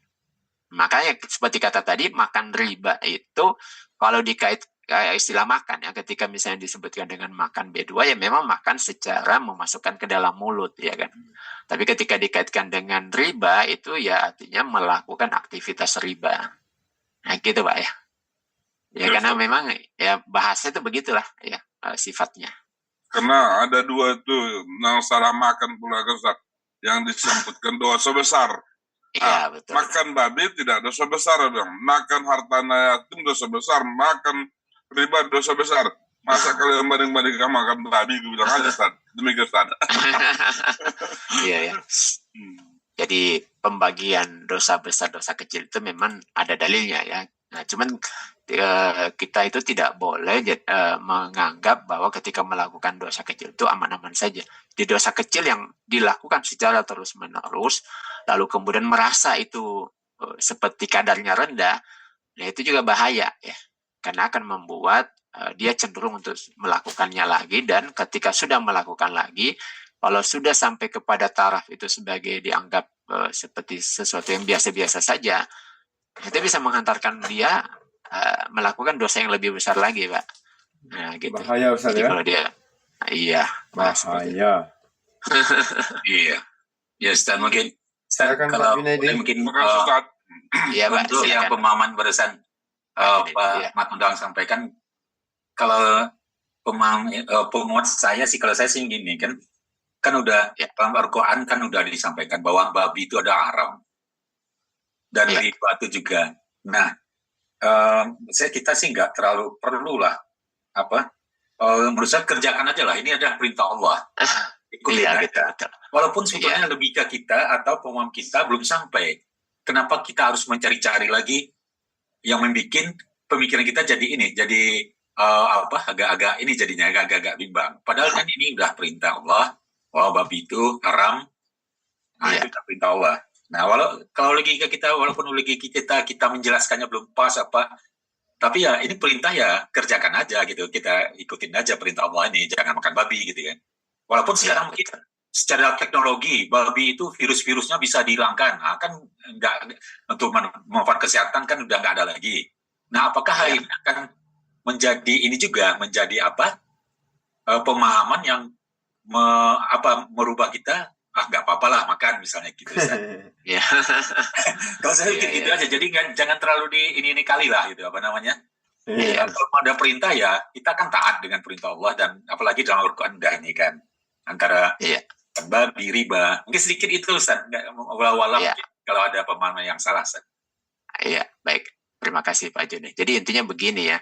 Makanya seperti kata tadi, makan riba itu kalau dikait istilah makan ya, ketika misalnya disebutkan dengan makan B2 ya memang makan secara memasukkan ke dalam mulut ya kan. Tapi ketika dikaitkan dengan riba itu ya artinya melakukan aktivitas riba. Nah gitu Pak ya. Ya karena memang ya bahasa itu begitulah ya sifatnya. Karena ada dua tuh yang salah makan pula Ustaz, yang disebutkan dosa besar. Iya betul. Makan babi tidak dosa besar, bilang. Makan harta yatim dosa besar, makan riba dosa besar. Masa kalian banding-bandingkan makan babi, gue bilang aja Ustaz. Demikian Ustaz. Iya ya. Jadi pembagian dosa besar dosa kecil itu memang ada dalilnya ya. Nah, cuman kita itu tidak boleh menganggap bahwa ketika melakukan dosa kecil itu aman-aman saja. Di dosa kecil yang dilakukan secara terus-menerus, lalu kemudian merasa itu seperti kadarnya rendah, nah itu juga bahaya ya. Karena akan membuat dia cenderung untuk melakukannya lagi, dan ketika sudah melakukan lagi, kalau sudah sampai kepada taraf itu sebagai dianggap seperti sesuatu yang biasa-biasa saja, itu bisa menghantarkan dia melakukan dosa yang lebih besar lagi, Pak. Nah, gitu. Bahaya Ustaz jadi ya. kalau dia, iya, Bahaya. Iya. Ya, Ustaz, mungkin Ustaz, Silakan, kalau Pak Junaidi. mungkin Makasih Ustaz. iya Pak. untuk yang Silakan. pemahaman barusan Junaidi, Pak iya. Mat Undang sampaikan, kalau pemahaman saya sih, kalau saya sih gini kan udah Ya. dalam Al-Quran kan udah disampaikan bahwa babi itu ada haram dan Ya. riba itu juga. Nah, kita sih nggak terlalu perlu lah menurut saya kerjakan aja lah, ini adalah perintah Allah, ikutin Iya, aja. gitu, betul. Walaupun sebetulnya logika kita atau pemahaman kita belum sampai, kenapa kita harus mencari-cari lagi yang membuat pemikiran kita jadi agak-agak ini jadinya agak-agak bimbang. Padahal kan ini udah perintah Allah, bahwa babi itu haram. Nah, Iya. itu udah perintah Allah. Nah, kalau logika kita, walaupun logika kita menjelaskannya belum pas tapi ya ini perintah ya kerjakan aja gitu. Kita ikutin aja perintah Allah ini, jangan makan babi gitu kan. Walaupun sekarang mungkin secara teknologi babi itu virus-virusnya bisa dihilangkan. Nah, kan enggak, untuk manfaat kesehatan kan udah nggak ada lagi. Nah, apakah hal ini akan menjadi pemahaman yang merubah kita? Nggak apa-apa lah makan misalnya gitu. Iya. Kalau saya pikir gitu aja, jadi jangan terlalu ini kali lah gitu, Iya. Kalau ada perintah ya kita kan taat dengan perintah Allah, dan apalagi dalam Al-Quran ini kan antara babi, riba, mungkin sedikit itu Ustaz, walau kalau ada pemahaman yang salah Ustaz. Iya, baik. Terima kasih Pak Juni. Jadi intinya begini ya,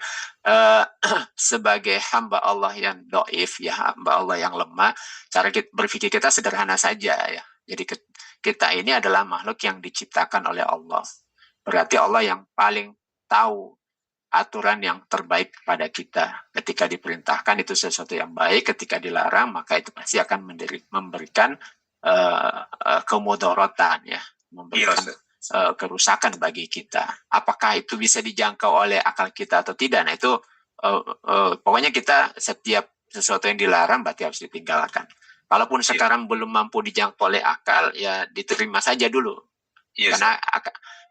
sebagai hamba Allah yang doif, ya hamba Allah yang lemah, cara berpikir kita sederhana saja ya. Jadi kita ini adalah makhluk yang diciptakan oleh Allah. Berarti Allah yang paling tahu aturan yang terbaik pada kita. Ketika diperintahkan itu sesuatu yang baik, ketika dilarang maka itu pasti akan memberikan kemudorotan ya, memberikan kerusakan bagi kita. Apakah itu bisa dijangkau oleh akal kita atau tidak? Nah itu pokoknya kita setiap sesuatu yang dilarang berarti harus ditinggalkan. Kalaupun sekarang belum mampu dijangkau oleh akal, ya diterima saja dulu. Karena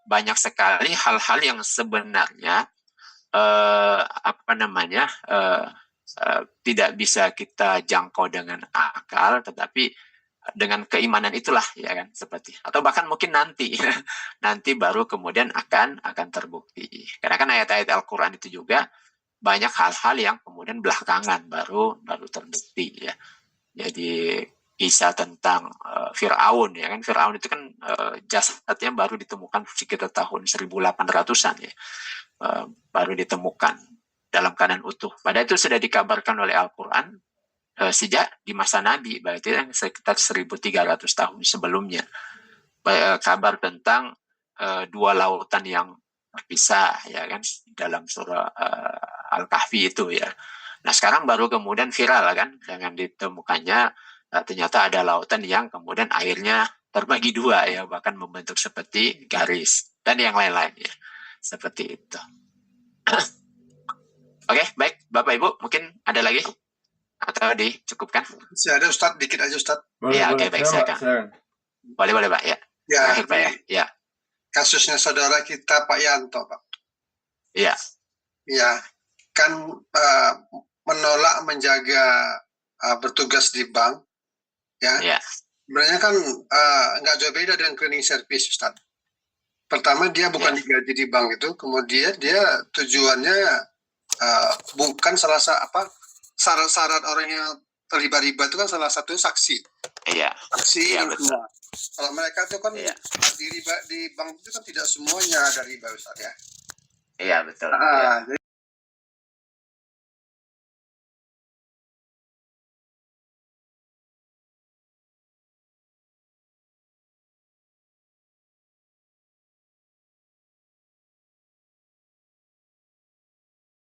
banyak sekali hal-hal yang sebenarnya tidak bisa kita jangkau dengan akal, tetapi dengan keimanan itulah ya kan, seperti, atau bahkan mungkin nanti baru kemudian akan terbukti. Karena kan ayat-ayat Al-Quran itu juga banyak hal-hal yang kemudian belakangan baru terbukti ya. Jadi kisah tentang Fir'aun ya kan, Fir'aun itu kan jasadnya baru ditemukan sekitar tahun 1800-an ya, baru ditemukan dalam keadaan utuh. Padahal itu sudah dikabarkan oleh Al-Quran sejak di masa Nabi, berarti kan sekitar 1300 tahun sebelumnya. Kabar tentang dua lautan yang terpisah, ya kan, dalam surah Al-Kahfi itu ya. Nah sekarang baru kemudian viral kan dengan ditemukannya ternyata ada lautan yang kemudian airnya terbagi dua ya, bahkan membentuk seperti garis dan yang lain-lain ya, seperti itu. Oke, baik Bapak Ibu, mungkin ada lagi atau dicukupkan? Masih ada Ustadz, dikit aja Ustadz. Iya, oke, baik, silakan. Boleh Pak ya. Ya, Terakhir Pak ya. Ya. Kasusnya saudara kita Pak Yanto, Pak. Iya. Ya, kan menolak menjaga bertugas di bank, ya. Iya. Sebenarnya kan nggak jauh beda dengan cleaning service, Ustadz. Pertama dia bukan digaji di bank itu, kemudian dia tujuannya bukan syarat orang yang terlibat riba itu kan salah satunya saksi. Iya. Saksi Iya, yang betul. kedua. Kalau mereka itu kan Iya. di bank itu kan tidak semuanya ada riba, Ustadz ya. Iya, betul. Iya.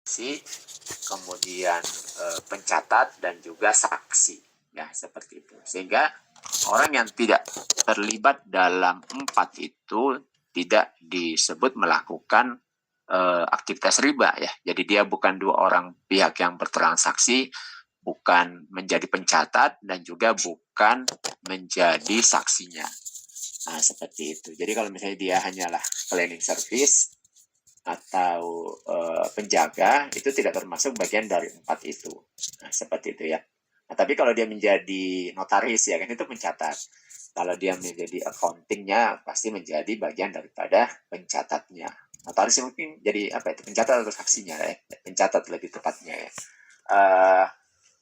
Jadi Kemudian pencatat dan juga saksi, ya seperti itu. Sehingga orang yang tidak terlibat dalam 4 itu tidak disebut melakukan aktivitas riba ya. Jadi dia bukan dua orang pihak yang bertransaksi, bukan menjadi pencatat dan juga bukan menjadi saksinya. Nah seperti itu. Jadi kalau misalnya dia hanyalah cleaning service atau penjaga, itu tidak termasuk bagian dari 4 itu. Nah, seperti itu ya. Nah, tapi kalau dia menjadi notaris ya kan itu pencatat. Kalau dia menjadi accountingnya pasti menjadi bagian daripada pencatatnya. Notaris mungkin jadi apa itu, pencatat atau saksinya ya. Pencatat lebih tepatnya ya.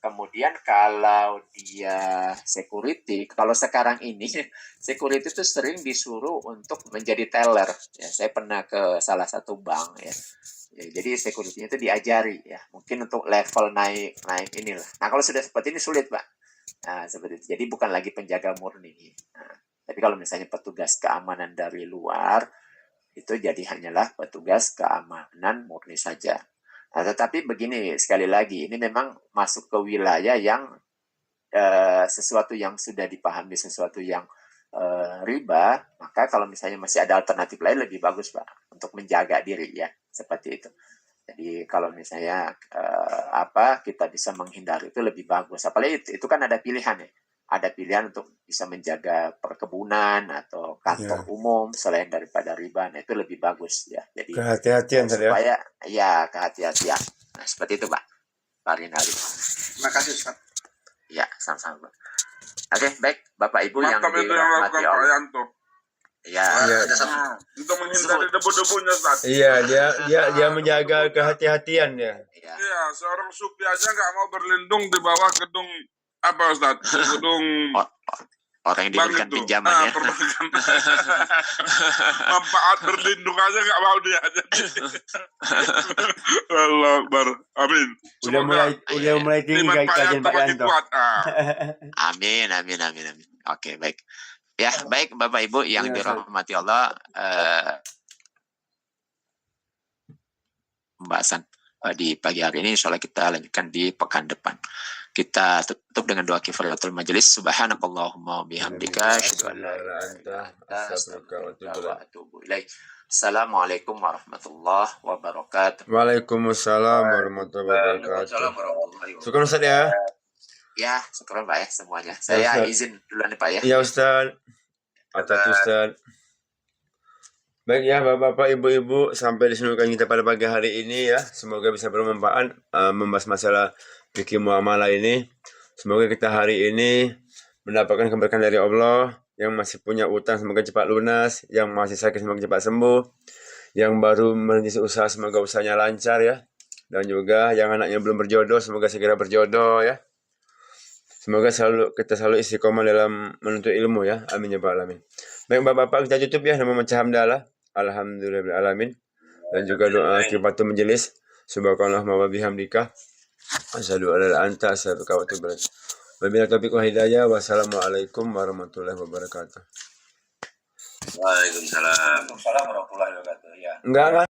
Kemudian kalau dia security, kalau sekarang ini security itu sering disuruh untuk menjadi teller. Ya, saya pernah ke salah satu bank ya. Jadi security-nya itu diajari ya. Mungkin untuk level naik inilah. Nah kalau sudah seperti ini sulit Pak. Nah seperti itu. Jadi bukan lagi penjaga murni. Nah, tapi kalau misalnya petugas keamanan dari luar itu jadi hanyalah petugas keamanan murni saja. Nah, tetapi begini sekali lagi, ini memang masuk ke wilayah yang sesuatu yang sudah dipahami, sesuatu yang riba, maka kalau misalnya masih ada alternatif lain lebih bagus Pak untuk menjaga diri ya, seperti itu. Jadi kalau misalnya kita bisa menghindari itu lebih bagus. Apalagi itu kan ada pilihan ya. Ada pilihan untuk bisa menjaga perkebunan atau kantor umum selain daripada riba. Nah, itu lebih bagus ya. Jadi Kehati-hatian tadi ya. supaya ya kehati-hatian. Nah, seperti itu Pak. Pak Rinaldi. terima kasih Ustaz. Ya, sama-sama. Oke, baik Bapak Ibu yang Mantap itu yang dirahmati lakukan Pak Allah. Yanto. Ya, Untuk menghindari debu-debunya, Ustaz. Iya, dia menjaga kehati-hatian ya. ya. Iya, seorang supi aja nggak mau berlindung di bawah gedung apa Ustaz? Gedung Orang yang bank diberikan itu. pinjaman ya. Perbankan. Manfaat berlindung aja nggak mau dia. Jadi. Allah Akbar. Amin. Udah mulai tinggi iman kajian Pak makin Yanto. kuat. Amin. Oke, baik. Ya, baik Bapak Ibu yang Ya, dirahmati Allah, pembahasan di pagi hari ini insya Allah kita lanjutkan di pekan depan. Kita tutup dengan doa kifaratul majelis. Subhanakallahumma bihamdika asyhadu an la ilaha illa anta astaghfiruka wa atubu ilaik. Assalamualaikum warahmatullahi wabarakatuh. Waalaikumsalam warahmatullahi wabarakatuh. Syukur Ustaz ya. Ya, syukur Pak ya semuanya. Saya izin duluan nih Pak ya. Iya Ustaz. Atas Ustaz. Baik ya Bapak-bapak, Ibu-ibu, sampai di sini kita pada pagi hari ini ya. Semoga bisa bermanfaat membahas masalah fikih muamalah ini. Semoga kita hari ini mendapatkan keberkahan dari Allah. Yang masih punya utang semoga cepat lunas, yang masih sakit semoga cepat sembuh, yang baru merintis usaha semoga usahanya lancar ya. Dan juga yang anaknya belum berjodoh semoga segera berjodoh ya. Semoga kita selalu istiqomah dalam menuntut ilmu ya. Amin ya Rabbal alamin. Baik Bapak-bapak, kita tutup ya dengan membaca hamdalah. Alhamdulillahirabbil alamin. Dan juga doa kifatul majelis. Subhanallah wa bihamdika Asyhadu an la anta astaghfiruka wa atubu ilaik. Wabillahi taufiq wal hidayah. Wassalamualaikum warahmatullahi wabarakatuh. Waalaikumsalam. Waalaikumsalam warahmatullahi wabarakatuh. Ya. Enggak